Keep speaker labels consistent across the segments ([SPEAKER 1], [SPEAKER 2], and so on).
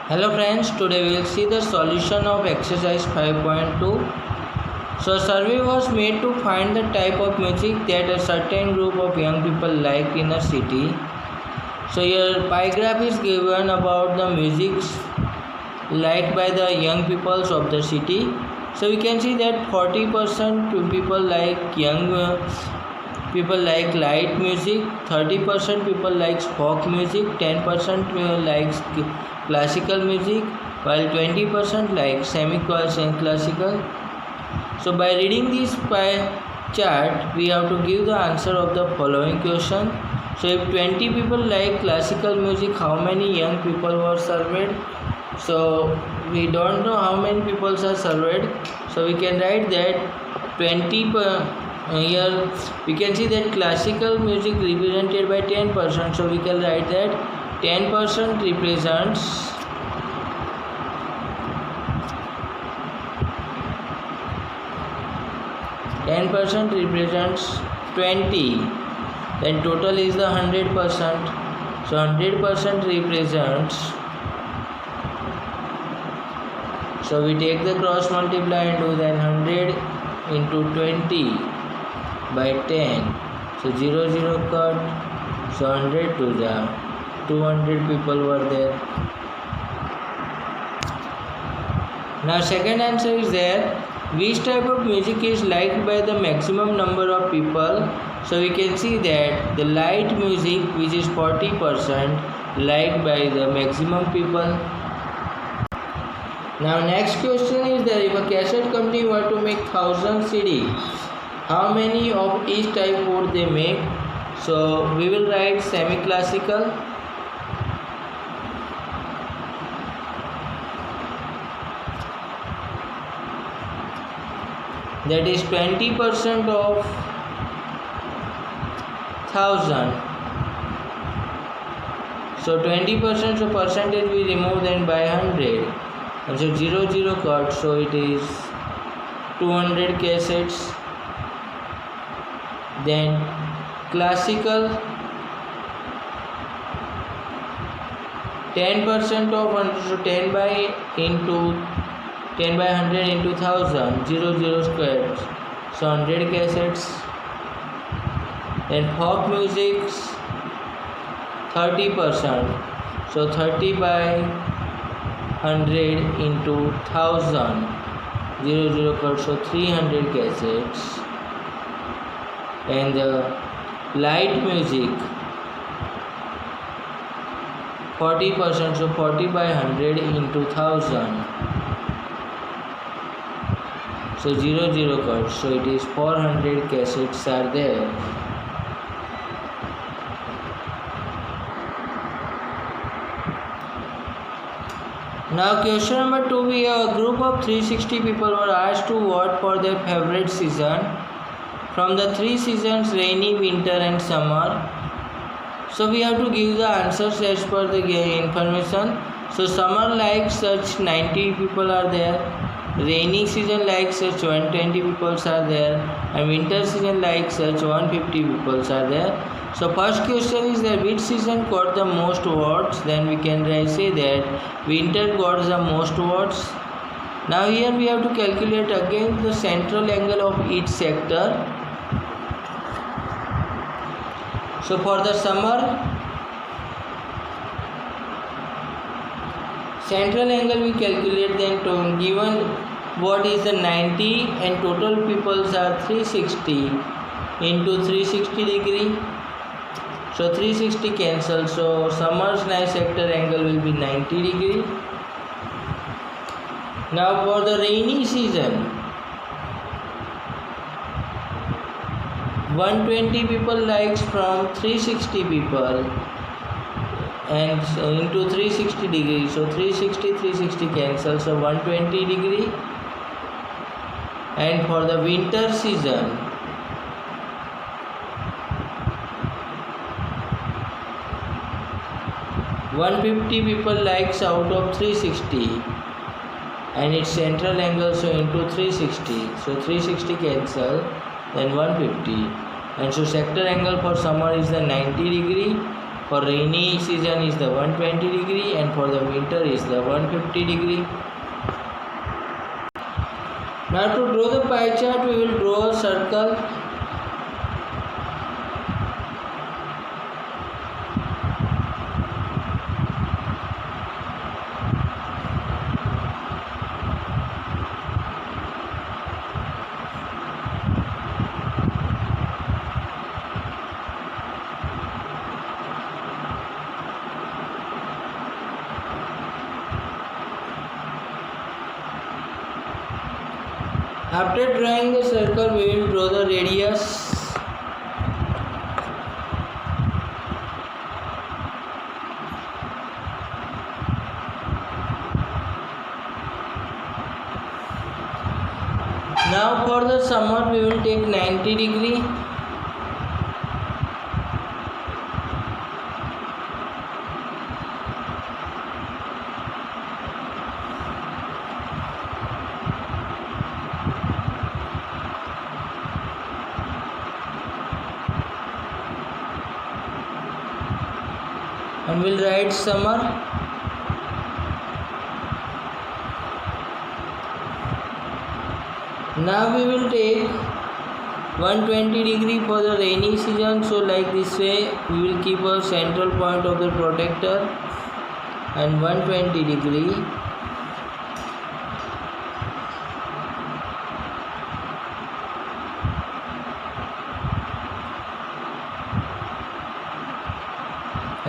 [SPEAKER 1] Hello friends, today we will see the solution of exercise 5.2. So a survey was made to find the type of music that a certain group of young people like in a city. So your pie graph is given about the music liked by the young peoples of the city. So we can see that 40% people like people like light music, 30% people like folk music, 10% likes classical music, while 20% like semi-classical. So by reading this pie chart, we have to give the answer of the following question. So if 20 people like classical music, how many young people were surveyed? So we don't know how many people are surveyed. So we can write that 20 here we can see that classical music represented by 10%. So we can write that 10% represents 20, then total is the 100%. So 100% represents, so we take the cross multiply and do that 100 into 20 by 10. So 0 cut, so 100 to the 200 people were there. Now second answer is there, which type of music is liked by the maximum number of people? So we can see that the light music, which is 40%, liked by the maximum people. Now next question is that if a cassette company were to make 1000 CD, how many of each type would they make? So we will write semi-classical, that is 20% of 1000. So 20%, so percentage we remove then by 100, and so 0 cut, so it is 200 cassettes. Then classical, 10% of 100, so 10 by 100 into 1000, 0 squared, so 100 cassettes. Then folk music, 30%, so 30 by 100 into 1000, 0 cut, so 300 cassettes. And the light music, 40%, so 40 by 100 into 1000, so 0 cut, so it is 400 cassettes are there. Now question number 2, we have a group of 360 people were asked to vote for their favorite season from the 3 seasons, rainy, winter and summer. So we have to give the answers as per the information. So summer like such 90 people are there, rainy season like such 120 people are there, and winter season like such 150 people are there. So first question is that which season got the most votes? Then we can say that winter got the most votes. Now here we have to calculate again the central angle of each sector. So for the summer, central angle we calculate, then to given what is the 90 and total peoples are 360 into 360 degree. So 360 cancel, so summer's nice sector angle will be 90 degree. Now for the rainy season, 120 people likes from 360 people and into 360 degrees, so 360 cancel, so 120 degree. And for the winter season, 150 people likes out of 360 and its central angle, so into 360, so 360 cancel, then 150, and so sector angle for summer is the 90 degree For rainy season is the 120 degree, and for the winter is the 150 degree. Now to draw the pie chart, we will draw a circle. After drawing the circle, we will draw the radius. Now for the summer, we will take 90 degree. And we'll write summer. Now we will take 120 degree for the rainy season. So like this way, we will keep a central point of the protector and 120 degree.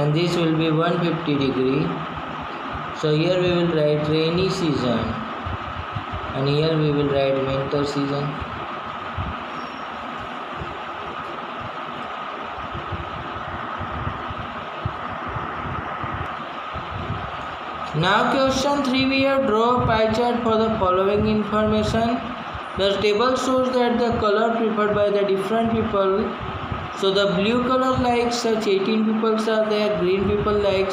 [SPEAKER 1] And this will be 150 degree. So here we will write rainy season, and here we will write winter season. Now question 3, we have draw a pie chart for the following information. The table shows that the color preferred by the different people. So the blue color like such 18 people are there, green people like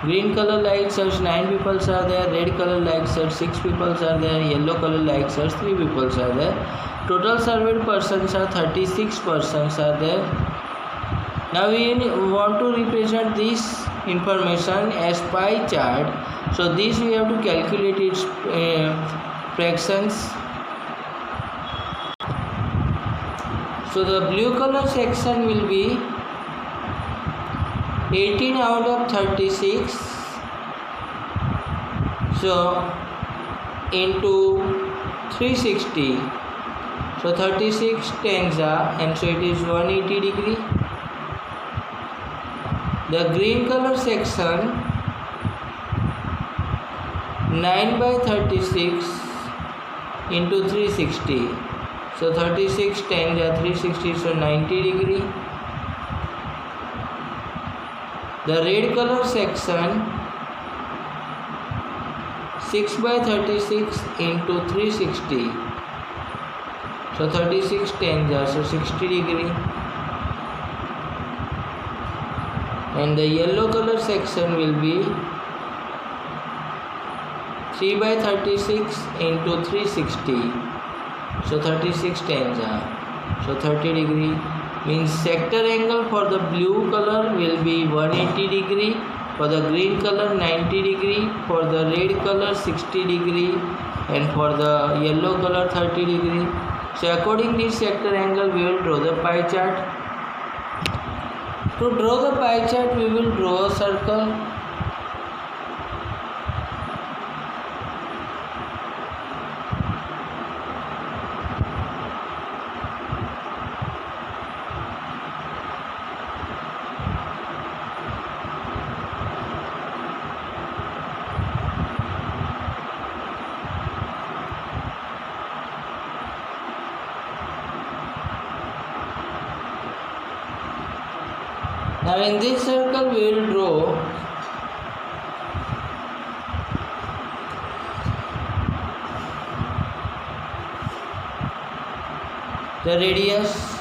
[SPEAKER 1] green color like such 9 people are there, red color like such 6 people are there, yellow color like such 3 people are there. Total surveyed persons are 36 persons are there. Now we want to represent this information as pie chart. So this we have to calculate its fractions. So the blue color section will be 18 out of 36. So into 360. So 36 tens are, and so it is 180 degree. The green color section 9 by 36 into 360. So 36 tens are 360, so 90 degree. The red color section 6 by 36 into 360. So 36 tens are, so 60 degree. And the yellow color section will be 3 by 36 into 360. So 36 tens are, so 30 degree. Means sector angle for the blue color will be 180 degree, for the green color 90 degree, for the red color 60 degree, and for the yellow color 30 degree. So according to this sector angle, we will draw the pie chart. To draw the pie chart, we will draw a circle. Now in this circle we will draw the radius,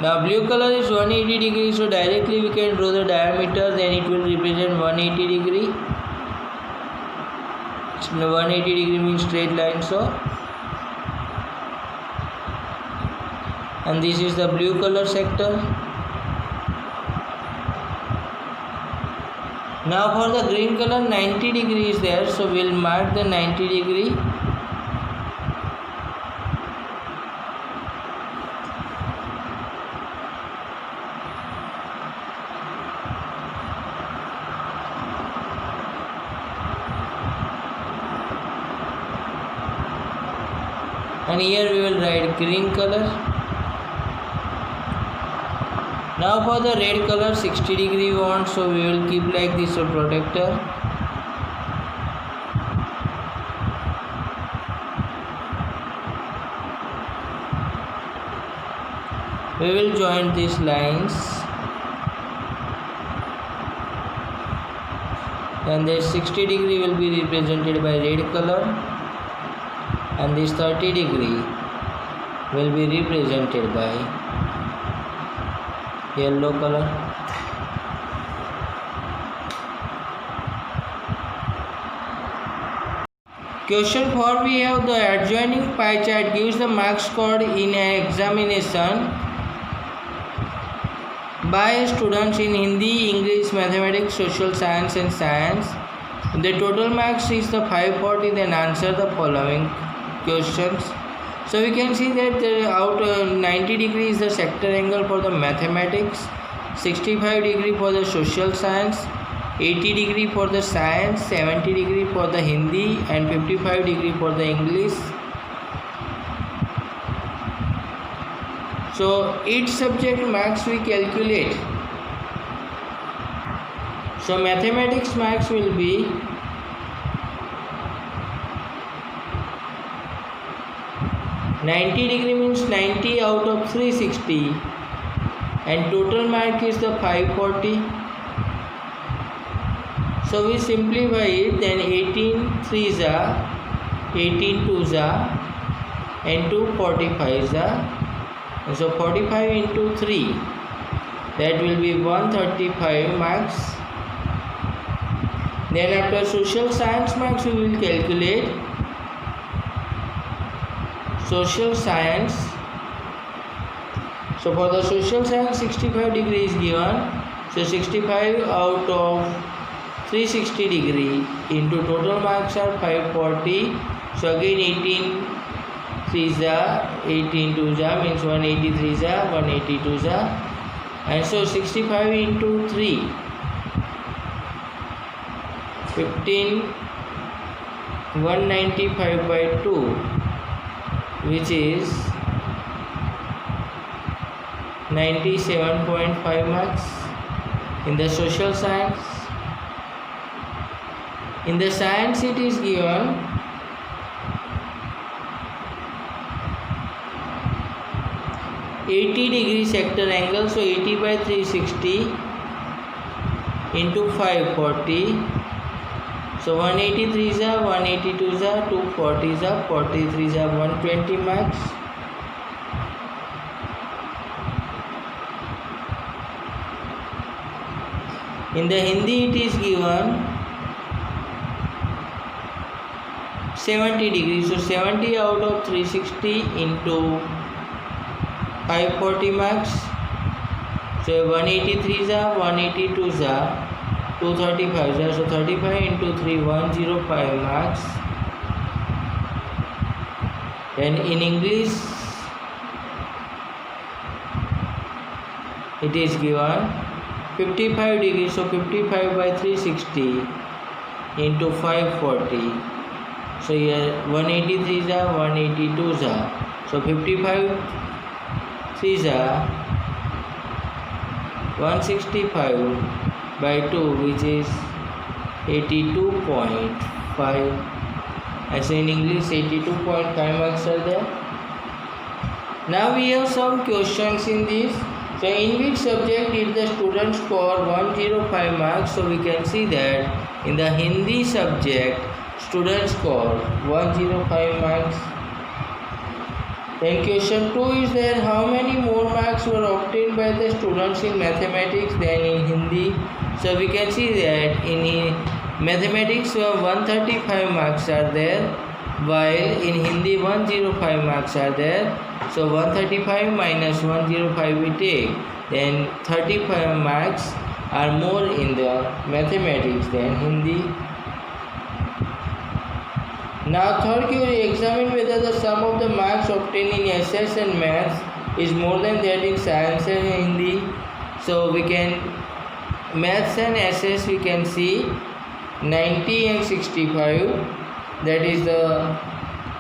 [SPEAKER 1] Now blue color is 180 degrees, so directly we can draw the diameter, then it will represent 180 degree. 180 degree means straight line, so. And this is the blue color sector. Now for the green color, 90 degree is there, so we'll mark the 90 degree. And here we will write green color. Now for the red color, 60 degree we want, so we will keep like this a protector. We will join these lines, and this 60 degree will be represented by red color, and this 30 degree will be represented by yellow color. Question 4, we have the adjoining pie chart gives the marks scored in an examination by students in Hindi, English, Mathematics, Social Science and Science. The total marks is the 540. Then answer the following questions. So we can see that out 90 degree is the sector angle for the mathematics, 65 degree for the social science, 80 degree for the science, 70 degree for the Hindi and 55 degree for the English. So each subject marks we calculate. So mathematics marks will be 90 degree means 90 out of 360, and total mark is the 540. So we simplify it, then 18 3s are 18 2s are and 2 45s are. So 45 into 3, that will be 135 marks. Then after social science marks we will calculate. Social science, so for the social science 65 degree is given, so 65 out of 360 degree into total marks are 540, so again 18 3s are 18 2s are means 183s are 182s are, and so 65 into 3 15 195 by 2, which is 97.5 marks in the social science. In the science it is given 80 degree sector angle, so 80 by 360 into 540, so 183s are 182s are 240s are 43s are 120 marks. In the Hindi it is given 70 degrees, so 70 out of 360 into 540 marks, so 183s are 182s are 235s are, so 35 into 3 105 marks. Then in English it is given 55 degrees, so 55 by 360 into 540, so here 183s are 182s are, so 55 3s are 165 by 2, which is 82.5, and so in English 82.5 marks are there. Now we have some questions in this. So in which subject did the student score 105 marks? So we can see that in the Hindi subject student score 105 marks. Then question 2 is there, how many more marks were obtained by the students in mathematics than in Hindi? So we can see that in mathematics 135 marks are there, while in Hindi 105 marks are there. So 135 minus 105 we take, then 35 marks are more in the mathematics than Hindi. Now third query, examine whether the sum of the marks obtained in SS and Maths is more than that in Science and Hindi. So we can, Maths and SS we can see 90 and 65, that is the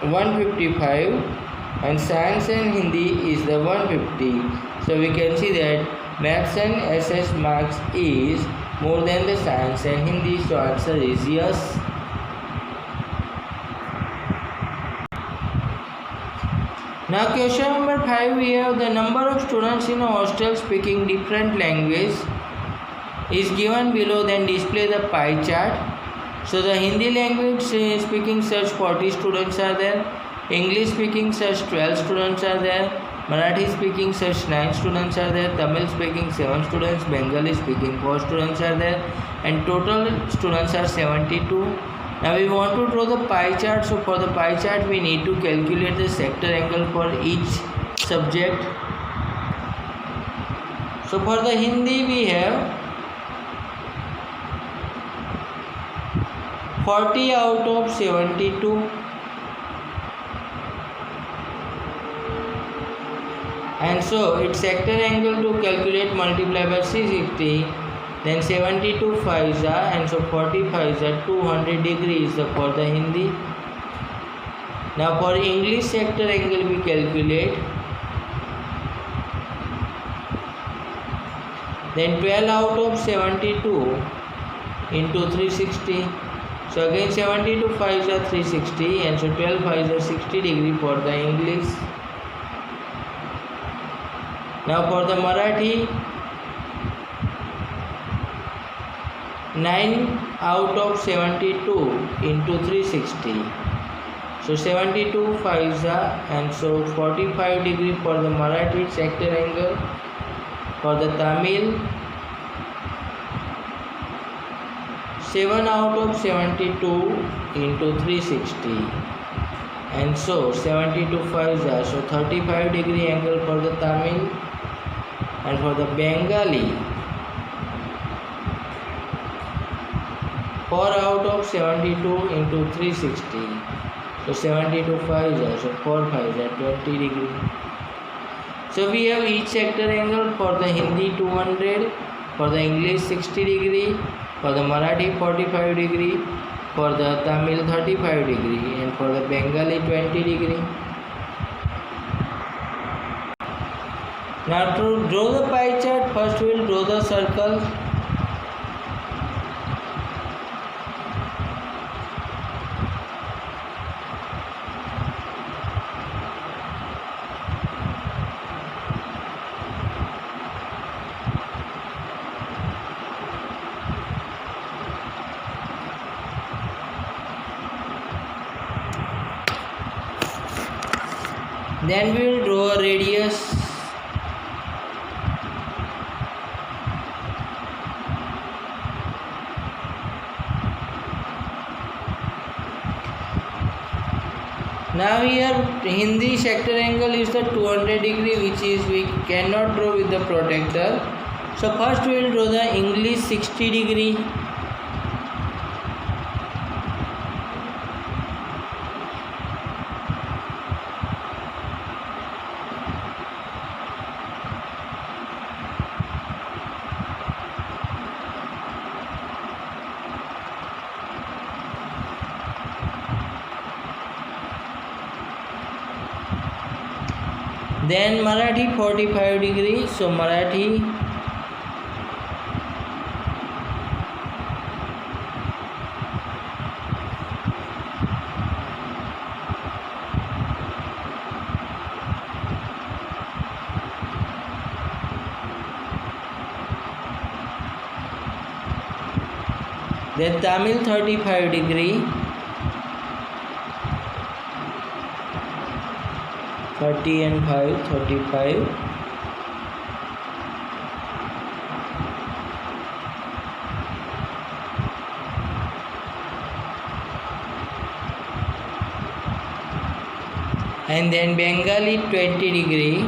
[SPEAKER 1] 155, and Science and Hindi is the 150. So we can see that Maths and SS marks is more than the Science and Hindi. So answer is yes. Now question number 5, we have the number of students in a hostel speaking different language is given below, then display the pie chart. So the Hindi language speaking such 40 students are there, English speaking such 12 students are there, Marathi speaking such 9 students are there, Tamil speaking 7 students, Bengali speaking 4 students are there, and total students are 72. Now we want to draw the pie chart. So for the pie chart we need to calculate the sector angle for each subject. So for the Hindi we have 40 out of 72, and so its sector angle to calculate multiply by 360, then 72 5s are, and so 45 are 200 degrees for the Hindi. Now for English sector angle we calculate, then 12 out of 72 into 360. So again 72 5s are 360, and so 12 5s are 60 degree for the English. Now for the Marathi, 9 out of 72 into 360. So 72 5s are, and so 45 degree for the Marathi sector angle. For the Tamil, 7 out of 72 into 360, and so 72 5s are, so 35 degree angle for the Tamil. And for the Bengali, 4 out of 72 into 360, so 72 5s are, so 4 5s are 20 degree. So we have each sector angle for the Hindi 200, for the English 60 degree, for the Marathi 45 degree, for the Tamil 35 degree, and for the Bengali 20 degree. Now to draw the pie chart, first we will draw the circle. Then we will draw a radius. Now here Hindi sector angle is the 200 degree, which is we cannot draw with the protractor. So first we will draw the English 60 degree. Then Marathi 45 degree, so Marathi then Tamil 35 degree, 30 and 5, 35. And then Bengali 20 degree.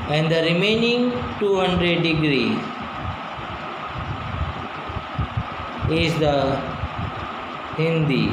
[SPEAKER 1] And the remaining 200 degree is the Hindi.